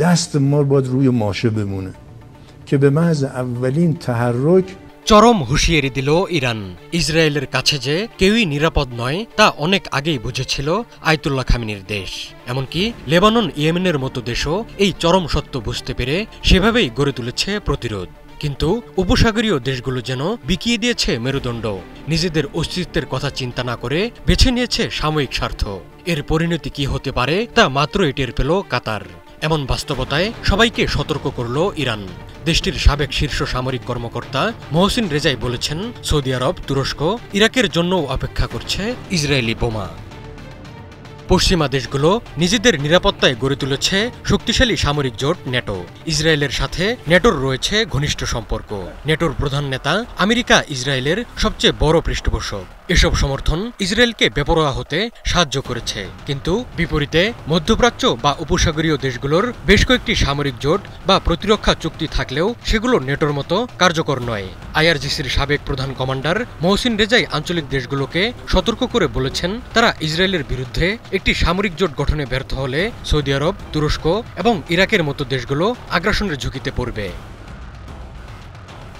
دست ما باید روی ماشه بمونه که به محض اولین تحرک চরম হুঁশিয়ারি দিল ইরান। ইসরায়েলের কাছে যে কেউই নিরাপদ নয় তা অনেক আগেই বুঝেছিল আয়াতুল্লাহ খামেনির দেশ। এমনকি লেবানন, ইয়েমেনের মতো দেশও এই চরম সত্য বুঝতে পেরে সেভাবেই গড়ে তুলেছে প্রতিরোধ। কিন্তু উপসাগরীয় দেশগুলো যেন বিকিয়ে দিয়েছে মেরুদণ্ড, নিজেদের অস্তিত্বের কথা চিন্তা না করে বেছে নিয়েছে সাময়িক স্বার্থ। এর পরিণতি কি হতে পারে তা মাত্রই টের পেল কাতার। এমন বাস্তবতায় সবাইকে সতর্ক করল ইরান। দেশটির সাবেক শীর্ষ সামরিক কর্মকর্তা মহসিন রেজাই বলেছেন, সৌদি আরব, তুরস্ক, ইরাকের জন্যও অপেক্ষা করছে ইসরায়েলি বোমা। পশ্চিমা দেশগুলো নিজেদের নিরাপত্তায় গড়ে তুলেছে শক্তিশালী সামরিক জোট ন্যাটো। ইসরায়েলের সাথে ন্যাটোর রয়েছে ঘনিষ্ঠ সম্পর্ক। ন্যাটোর প্রধান নেতা আমেরিকা ইসরায়েলের সবচেয়ে বড় পৃষ্ঠপোষক। এসব সমর্থন ইসরায়েলকে বেপরোয়া হতে সাহায্য করেছে। কিন্তু বিপরীতে মধ্যপ্রাচ্য বা উপসাগরীয় দেশগুলোর বেশ কয়েকটি সামরিক জোট বা প্রতিরক্ষা চুক্তি থাকলেও সেগুলো ন্যাটোর মতো কার্যকর নয়। আইআরজিসির সাবেক প্রধান কমান্ডার মহসিন রেজাই আঞ্চলিক দেশগুলোকে সতর্ক করে বলেছেন, তারা ইসরায়েলের বিরুদ্ধে একটি সামরিক জোট গঠনে ব্যর্থ হলে সৌদি আরব, তুরস্ক এবং ইরাকের মতো দেশগুলো আগ্রাসনের ঝুঁকিতে পড়বে।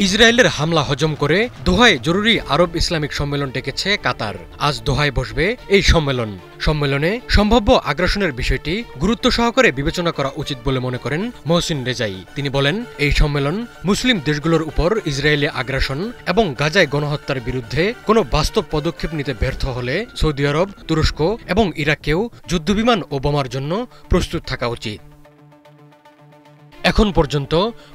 ইসরায়েলের হামলা হজম করে দোহায় জরুরি আরব ইসলামিক সম্মেলন ডেকেছে কাতার। আজ দোহায় বসবে এই সম্মেলনে সম্ভাব্য আগ্রাসনের বিষয়টি গুরুত্ব সহকারে বিবেচনা করা উচিত বলে মনে করেন মহসিন রেজাই। তিনি বলেন, এই সম্মেলন মুসলিম দেশগুলোর উপর ইসরায়েলি আগ্রাসন এবং গাজায় গণহত্যার বিরুদ্ধে কোনো বাস্তব পদক্ষেপ নিতে ব্যর্থ হলে সৌদি আরব, তুরস্ক এবং ইরাককেও যুদ্ধবিমান ও বোমার জন্য প্রস্তুত থাকা উচিত। এখন পর্যন্ত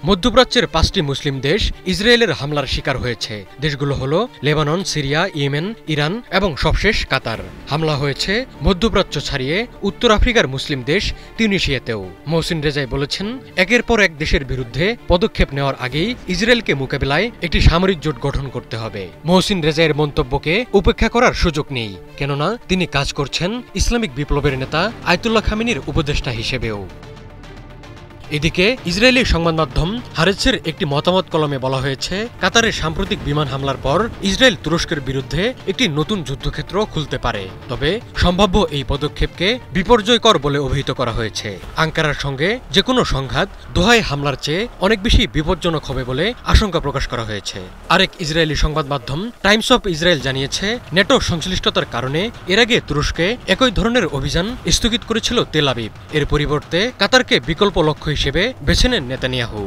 মধ্যপ্রাচ্যের 5টি মুসলিম দেশ ইসরায়েলের হামলার শিকার হয়েছে। দেশগুলো হলো লেবানন, সিরিয়া, ইয়েমেন, ইরান এবং সবশেষ কাতার। হামলা হয়েছে মধ্যপ্রাচ্য ছাড়িয়ে উত্তর আফ্রিকার মুসলিম দেশ তিউনিসিয়াতেও। মহসিন রেজাই বলেছেন, একের পর এক দেশের বিরুদ্ধে পদক্ষেপ নেওয়ার আগেই ইসরায়েলকে মোকাবিলায় একটি সামরিক জোট গঠন করতে হবে। মহসিন রেজাইয়ের মন্তব্যকে উপেক্ষা করার সুযোগ নেই, কেননা তিনি কাজ করছেন ইসলামিক বিপ্লবের নেতা আয়াতুল্লাহ খামেনির উপদেষ্টা হিসেবেও। এদিকে ইসরায়েলি সংবাদ মাধ্যম হারেজের একটি মতামত কলমে বলা হয়েছে, কাতারের সাম্প্রতিক বিমান হামলার পর ইসরায়েল তুরস্কের বিরুদ্ধে একটি নতুন যুদ্ধক্ষেত্র খুলতে পারে। তবে সম্ভাব্য এই পদক্ষেপকে বিপর্যয়কর বলে অভিহিত করা হয়েছে। আঙ্কারার সঙ্গে যে কোনো সংঘাত দোহায় হামলার চেয়ে অনেক বেশি বিপজ্জনক হবে বলে আশঙ্কা প্রকাশ করা হয়েছে। আরেক ইসরায়েলি সংবাদ মাধ্যম টাইমস অফ ইসরায়েল জানিয়েছে, ন্যাটো সংশ্লিষ্টতার কারণে এর আগে তুরস্কে একই ধরনের অভিযান স্থগিত করেছিল তেল আবিব। এর পরিবর্তে কাতারকে বিকল্প লক্ষ্য হিসেবে বেছে নেন নেতানিয়াহু।